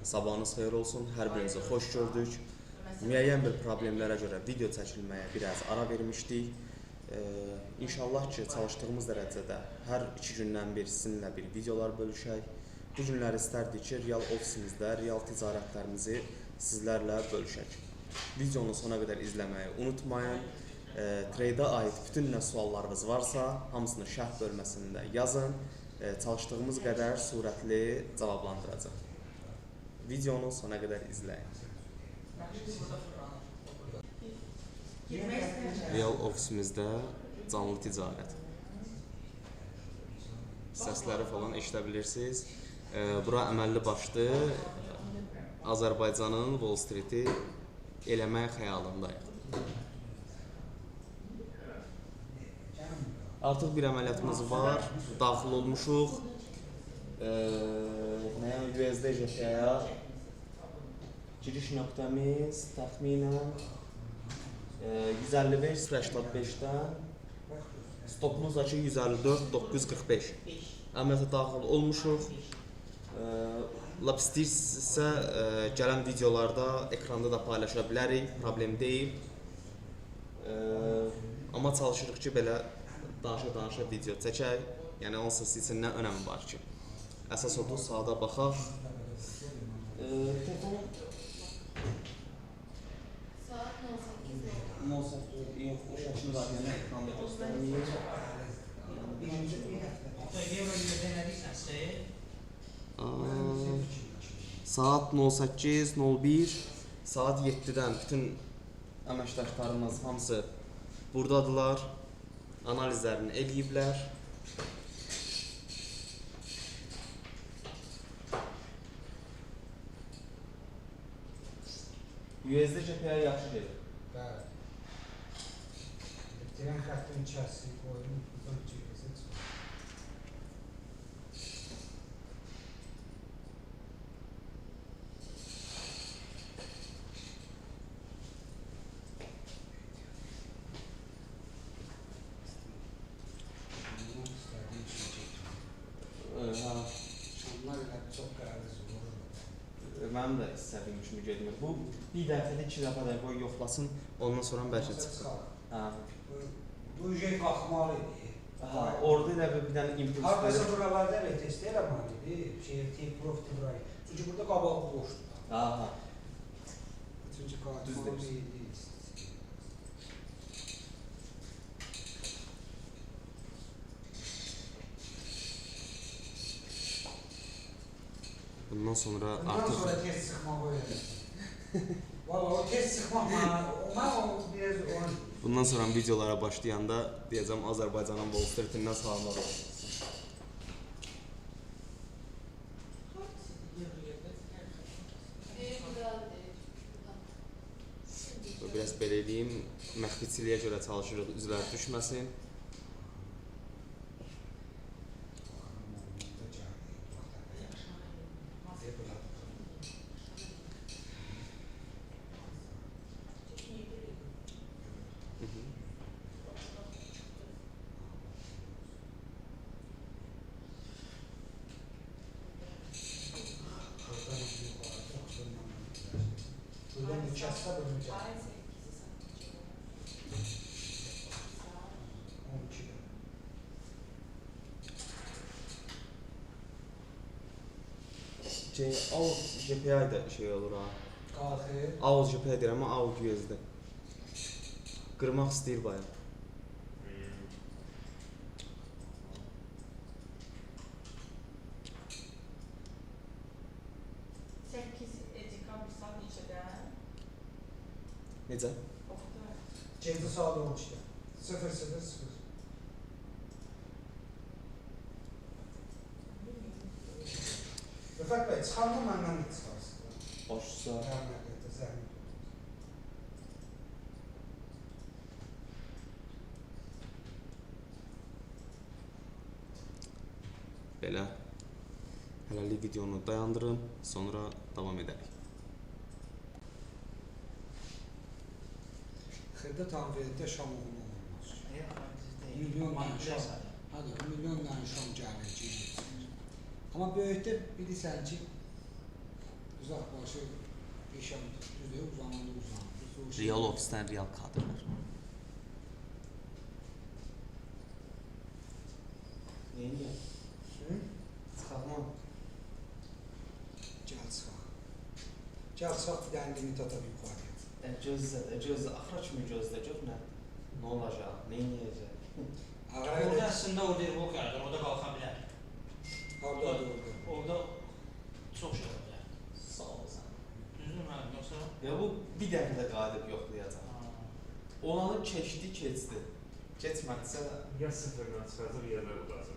Sabahınız xeyir olsun, hər birinizi xoş gördük. Müəyyən bir problemlərə görə video çəkilməyə biraz ara vermişdik. İnşallah ki, çalışdığımız dərəcədə hər 2 gündən bir sizinlə bir videolar bölüşək. Bu günləri istərdik ki, real ofisimizdə real ticarətlərimizi sizlərlə bölüşək. Videonu sona qədər izləməyi unutmayın. Trade-ə aid bütün nə suallarınız varsa, hamısını şərh bölməsində yazın. Çalışdığımız qədər sürətli cavablandıracaq. Videonu sona qədər izləyin. Real ofisimizdə canlı ticarət. Səsləri falan eşidə bilirsiniz. Bura əməlli başlı Azərbaycanın Wall Street-i eləmək xəyalındayıq. Artıq bir əməliyyatımız var, daxil olmuşuq. USD JP'yə giriş nöqtəmiz təxminən 155.85-dən stopumuz da ki 154.945. Əməliyyata daxil olmuşuq. Lap istəyirsinizsə gələn videolarda ekranda da paylaşa bilərik, problem deyil. Amma çalışırıq ki, belə danışa video çəkək. Yəni onsuz üçün nə önəmi var ki? Əsas odur, sağda baxaq. Saat 18:00. O şəkil var, yəni ekranda göstərməyir. Saat 08:01, saat 7-dən bütün əməkdaşlarımız hamısı buradadılar, analizlərini eləyiblər. USD JP'yə yaxşı gedir. Bəli. Tren xəttin içərisini qoyun, buradan GPS-ə çıxır. Şamlar elə çox qəliz olur. Mənim də istədiyim kimi getmir. Bu bir dəfədə 2 dəfə də qoy yoxlasın, ondan sonra bəlkə çıxsın. Bu ücret qalxmalı idi. Orada elə bir dənə impuls Hardasa buralarda test eləməli idi, profiti burayı. Çünki burada qabağı boşdur. Aha. Çünki qalxmalı idi. Bundan sonra Bundan artıq sonra test çıxmaq öyrənir. Valla o test çıxmaq mən biraz onu... bundan sonra videolara başlayanda deyəcəm Azərbaycanın Wall Street-indən salamlar olsun. Biraz belə eləyim, məxfiçiliyə görə çalışırıq, üzvlər düşməsin. Buradan ikəsdə bölünəcək. 12-də. Out JPI də şey olur ha. Qalxır. Out JPI deyirəm, amma out USD. Qırmaq istəyir bayağı. Necə? Cevdi saat 12'də. 0:00. Rıfat bəy, çıxarma məndən də çıxarsın. Başsa. Rəhmətlə, zəhmət olsun. Belə. Hələlik videonu dayandırın, sonra davam edərik. Xırda tanrıda şam oğlu olmaz. Milyon tane şam. Hadi milyon tane şam gələcək. Amma böyükdə bilirsən ki, uzaq İşəm düzdür, uzandı. Real ofisdən real kadrlar. Neyini? Çıxarma. Gəl çıxaq. Gəl çıxaq bir dənə limit ata yuxarıya. Gözlə. Axıra kimi gözlə, gör nə? Nə olacaq? Neyniyəcək? Orada əslində orada blok yaradır, orada qalxa bilər. Orada orada. Orada çox şey ola bilər. Sağ ol sən. Düzdür müəllim, yoxsa? Ya bu bir dəfə də qalib yoxlayacaq. Olanı keçdi. Keçmədisə Ya sıfırdan çıxacaq, ya da udacaq.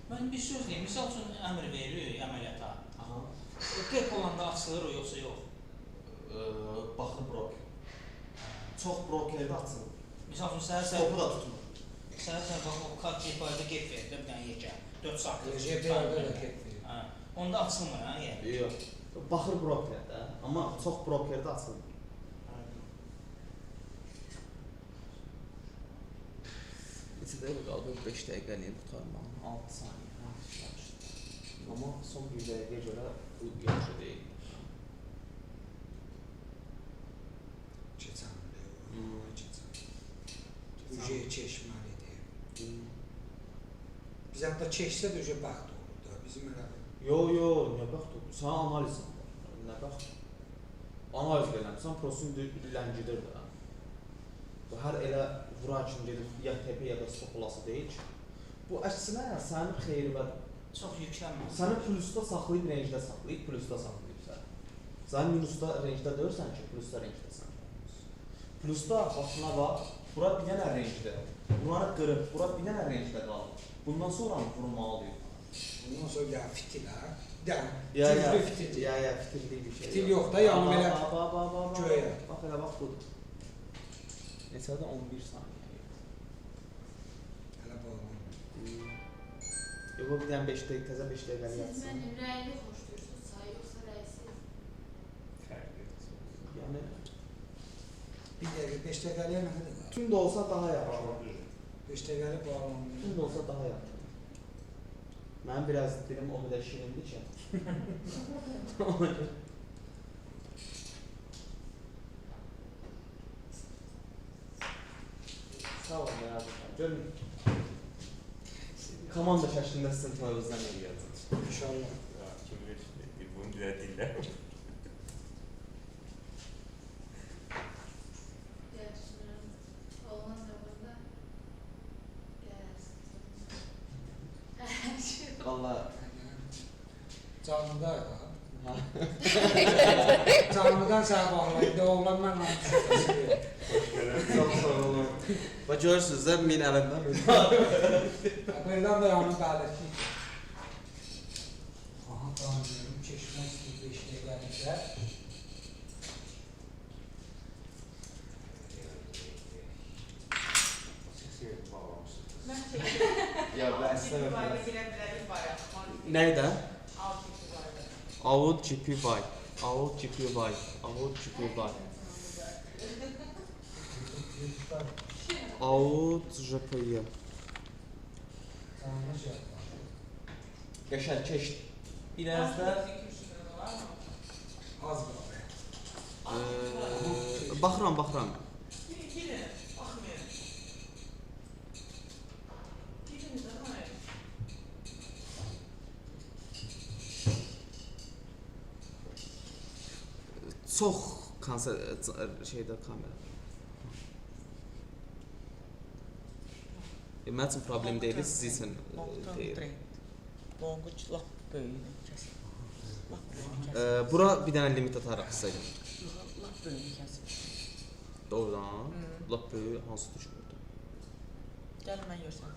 Mən bir söz deyim, misal üçün əmr veririk əməliyyata. aha, Qep olanda açılır o, yoxsa yox? baxır broker. Çox brokerdə açılır. Misal üçün səhər Stopu da tutmur. bax o kart GPI-də qep verir də bir dənə yekə. 4 saatlıq. GPI-də də qep verir. Hə, onda açılmır hə, yəni. Yox. Baxır brokerdə, amma çox brokerdə açılır. Neçə dəqiqə qaldı? 5 dəqiqə eləyim qurtarmağım. 6 saniyə. Amma son bir dəqiqəyə görə bu yaxşı deyil. Keçən Ücəyə çeşməlidir. Biz hətta çeşsə də ücə bəxt olur da. Bizim elə Yo, nə bəxt olur? Sənə analizin var. Nə bəxt? Analiz eləmirsən, prosun ləngidir də. Bu hər elə vura kimi gedib ya tepe ya da stop olası deyil ki. Bu əksinə sənin xeyribədir. Çox yüklənmir. Səni plusda saxlayıb, rejdə saxlayıb, plusda saxlayıb sən. Sən minusda, rejdə deyirsən ki, plusda, rejdə. Plusda başına bax, bura bir dənə rejdə, buranı qırıb, bura bir dənə rejdə qalır. Bundan sonra vurmalıyıq. bundan sonra bir dənə fitilər. Bir dənə Ya, güclü fitil. fitil bir şey. Fitil yox da, yəni belə göyə. Bax, elə bax budur. Neçədə 11 saniyə. Hələ bağlanır. Yox, bir dənə 5 dəqiqə, təzə 5 dəqiqə Siz yatsın. mənim rəyli xoşlayırsınız, say yoxsa rəysiz? Fərqli. Yəni, Bir dəqiqə, 5 dəqiqəliyə nə qədər? tüm də olsa daha yaxşı. 5 dəqiqəli bağlanır. Tüm də olsa daha yaxşı. Mənim biraz dilim o qədər şirindir ki. Sağ olun, mərazi. Görün. Komanda şəklində sizin toyunuzdan eləyəcək. İnşallah. Kim bilir, bunu düzəldirlər. Görüşürüz. Olmaz zamanda gələrsiniz. Valla. Canlıda ya. Canlıdan sənə bağlayıb, oğlan mənlə düşürsə. Çox sağ olun. Bax görürsünüz də min əlindən. Buradan da yanı qalətli. Aha, tanıyorum. Çeşmək istəyir 5 dəqiqəlikdə. Seksiyə bağlamışsınız. Mən çəkdim. Ya ben istemem. Bayra girə bilərik bayaq. Neydə? Altı bayra. Avud GP Buy. Avud GP Buy. Avud GP Buy. Avud GP'yi. Tanımış yapma. Qəşəng keş. Biraz da Az qalır. baxıram. Girin, baxmayın. Girin də hayır. Çox şeydə kamera. Mənim üçün problem deyil, siz üçün deyil. Longuç lap böyüyünü kəsin. Lap böyüyünü kəsin. Bura bir dənə limit ataraq sizə. Lap böyüyünü kəsin. Doğrudan. Lap böyük hansı düşmürdü? Gəl mən görsən.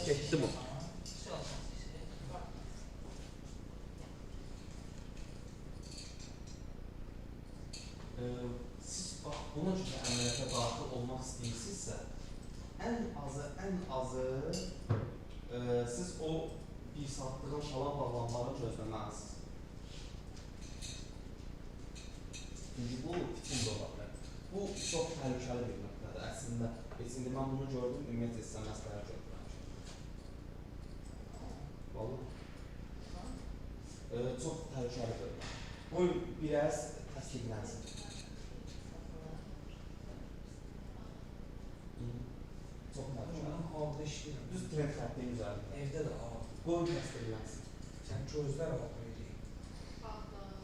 Getdi bu. Siz bax, bunun üçün əməliyyata daxil olmaq istəyirsinizsə, ən azı siz o bir saatlığın şalan bağlanmaları gözləməlisiniz. Çünki bu fitil də ola bilər. Bu çox təhlükəli bir nöqtədir əslində. Heç indi mən bunu gördüm, ümumiyyətlə sizə məsləhət görürəm. Vallahi. Çox təhlükəlidir. Qoy biraz təsdiqlənsin. Çox təhlükəli. Aldı işləyirəm. Düz trend xəttinin üzərində. Evdə də al. Qoy təsdiqlənsin. Sən gözlər al böyle.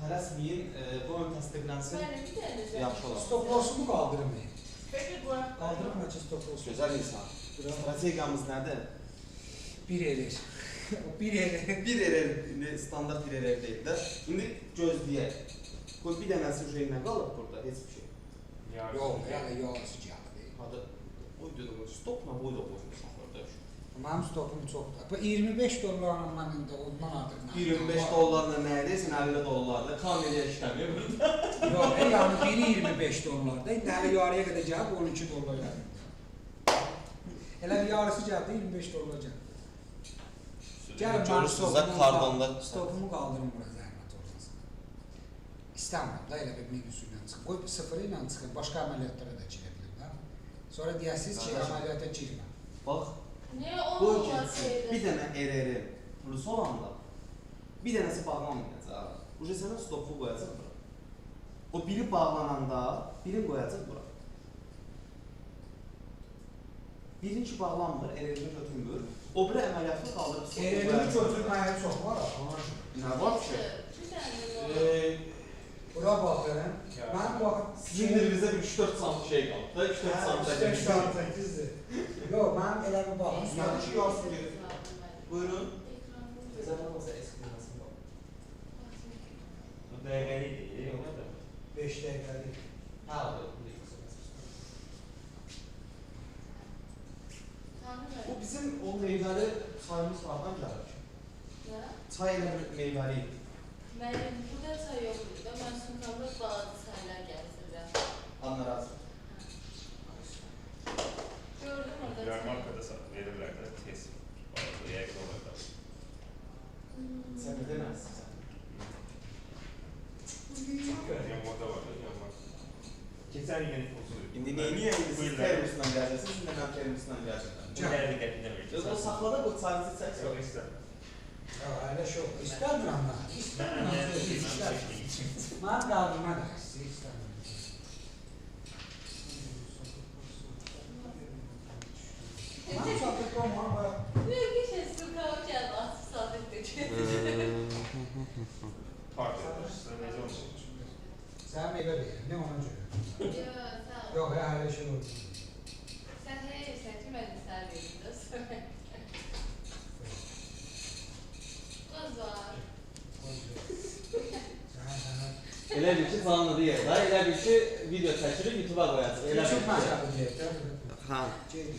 Tələsməyin, qoy təsdiqlənsin. Bəli, bir dənə də. Yaxşı olar. Stoplosumu qaldırmayın. Peki bu Qaldırma ki stoplosu. Gözəl insan. Strategiyamız nədir? Bir elir. O bir elir. Bir erər, standart bir erər deyil də. İndi gözləyək. Qoy bir dənəsi ujeylə qalıb burada, heç bir şey. Yox, yəni yarısı gəldi. Hadi, o dedim, stopla boy da qoymuşsan qardaş. Mənim stopum çoxdur. Bu 25 dollarla mən indi ondan artıq. 25 dollarla nə edirsən, 50 dollarla kamera işləmir burada. Yox, yəni biri 25 dollarda. İndi hələ yarıya qədər gəlib 12 dollar gəldi. Elə bir yarısı gəldi 25 dollar gəldi. Gəlin mən stopumu qaldırım bura zəhmət olmasın. İstəmirəm da elə bir menüsü ilə çıxım. Qoy bir sıfırı ilə çıxım, başqa əməliyyatlara da girə bilirəm. Sonra deyəsiniz ki, əməliyyata girmə. Bax, Niyə qoy onu ki, olmasaydı? bir dənə erəri plusu olanda, bir dənəsi bağlanmayacaq. Uca sənə stopu qoyacaq bura. O biri bağlananda, birini qoyacaq bura. Birinci bağlanmır, erərini götürmür. O biri əməliyyatını qaldırıb stopu Elini götürməyə çox var ha. Nə var ki? Bir dənə də. Bura baxın. Mən baxın. Sizin dilinizdə bir 3-4 sant şey qalıb da, 3-4 sant da 8-dir. Yox, mənim elə bir baxın. Mənim ki, yarısı gedir. Buyurun. Ekran Zaten olsa eskilməsin bak. Bu dəqiqəli yox da. 5 dəqiqəlik. Ha, bu bizim o meyvəli çayımız vardan gəlir ki. Nə? Çay elə bir meyvəli idi. Mənim burada çay yoxdur da, mən sumkamda balaca çaylar gəzdirirəm. Anlarazım. Gördüm orada çay. Yarmarkada verirlər də tez. Bazı yəqin olur da. Sən nə deməzsin sən? Yarmarkada var da yarmarkada. Keçən gün olsun. İndi niyə siz termosla gələcəksiniz, indi mən termosla gələcəm. Bu dəqiqə demir. Yox, o saxlada bu çayınızı çəksin. Yox, istəmirəm. Yox, elə şey yox. İstəmirəm mən. İstəmirəm. Mən qaldırma da istəmirəm. Mən satıb qoymam bayaq. Yox, geçen sumkamı gəldi, açıq sadıqdır ki. Partiyadır, sizə necə olsun? Sən meyvə verir, nə ona görə? Yox, sağ ol. Yox, elə şey olur. Sən heyirsən ki, mən də sən verim də sonra. Qız var. Elə bir ki, canlı deyil da, elə bir ki, video çəkirib YouTube-a qoyacaq. Elə Çox bir ki. məsələ deyir. Ha,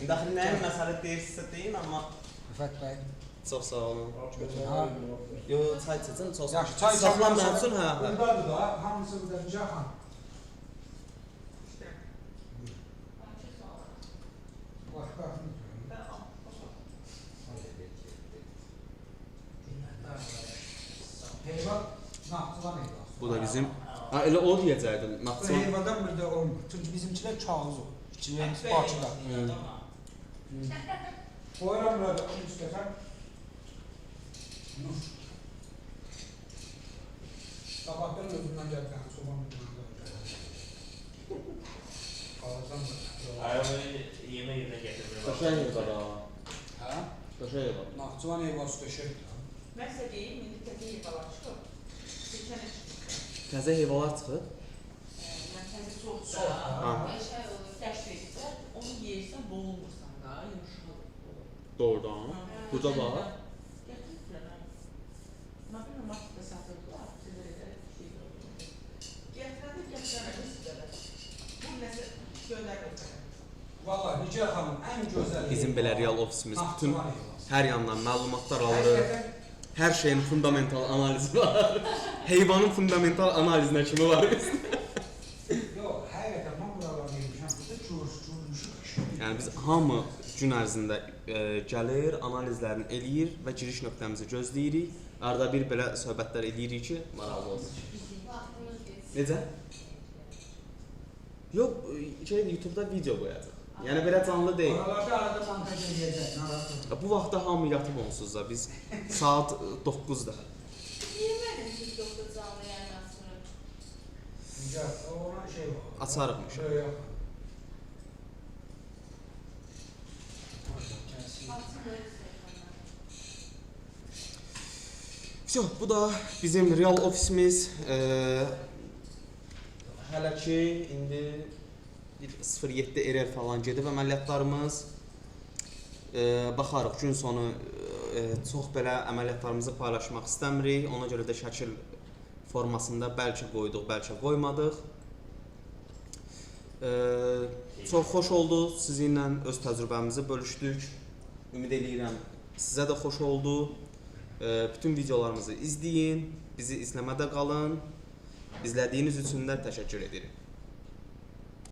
daxil nəyin məsələ deyirsə deyin, amma Rəfət bəy. çox sağ olun. Ha. Yo, çay içəcəm, çox sağ Yaxşı, çay saxlanmayan üçün, hə. Buradadır da, hamısı burada Cahan. Bax, baxın. Heyvan, Naxçıvan heyvan. Bu da bizim. Ha, elə o deyəcəkdim, Bu Naxçıvan. heyvadan bir də olmur. Çünki bizimkilər kağız olur. İçimiz Bakıda. Koyuram burada, onu istəsən. Nur. Sabahdan özümdən gəldən, sobanın önündə. Qalacam da. Ayağını yemək yerinə gətirməyə Qəşəng yığar ha. Hə? Qəşəng yığar. Naxçıvan heyvası döşəkdir. Mən sizə deyim, indi təzə yığalar çıxır. Keçən il Təzə heyvalar çıxır. mən təzə soğuk Soğuk, da, ha. Beşər olur. dəş verirsən, onu yeyirsən, boğulmursan da, yumuşaq olur. Doğrudan. Burada var. Gətiriblər, hə. Mən bilmirəm, marketdə satırdılar, sizə elə şey oldu. Gətirəndə sizə də. Bu nəsə göndərir. Valla Nigar xanım ən gözəl Bizim belə real ofisimiz bütün Naxçıvan heyvası. hər yandan məlumatlar alırıq. Həqiqətən Hər şeyin fundamental analizi var. Heyvanın fundamental analizinə kimi var. yox, həqiqətən mən buralara yemişəm. Burada görmüşük. Yəni biz hamı gün ərzində gəlir, analizlərini eləyir və giriş nöqtəmizi gözləyirik. Arada bir belə söhbətlər eləyirik ki, maraqlı olsun. Vaxtımız geçsin. Necə? Yox, YouTube-da video qoyacaq. Yəni belə canlı deyil. Oralarda arada montaj edəcək, narahat olma. Bu vaxtda hamı yatıb onsuz da biz saat 9-da. Yeməli Güzel. Ona şey var. Açarıqmış. Böyle yap. Açıq verir telefonları. Все, bu da bizim real ofisimiz. Hələ ki indi 07 error falan gedib əməliyyatlarımız. Baxarıq gün sonu çox belə əməliyyatlarımızı paylaşmaq istəmirik. Ona görə də şəkil formasında bəlkə qoyduq, bəlkə qoymadıq. Çox xoş oldu. Sizinlə öz təcrübəmizi bölüşdük. Ümid edirəm sizə də xoş oldu. Bütün videolarımızı izləyin. Bizi izləmədə qalın. İzlədiyiniz üçün də təşəkkür edirəm.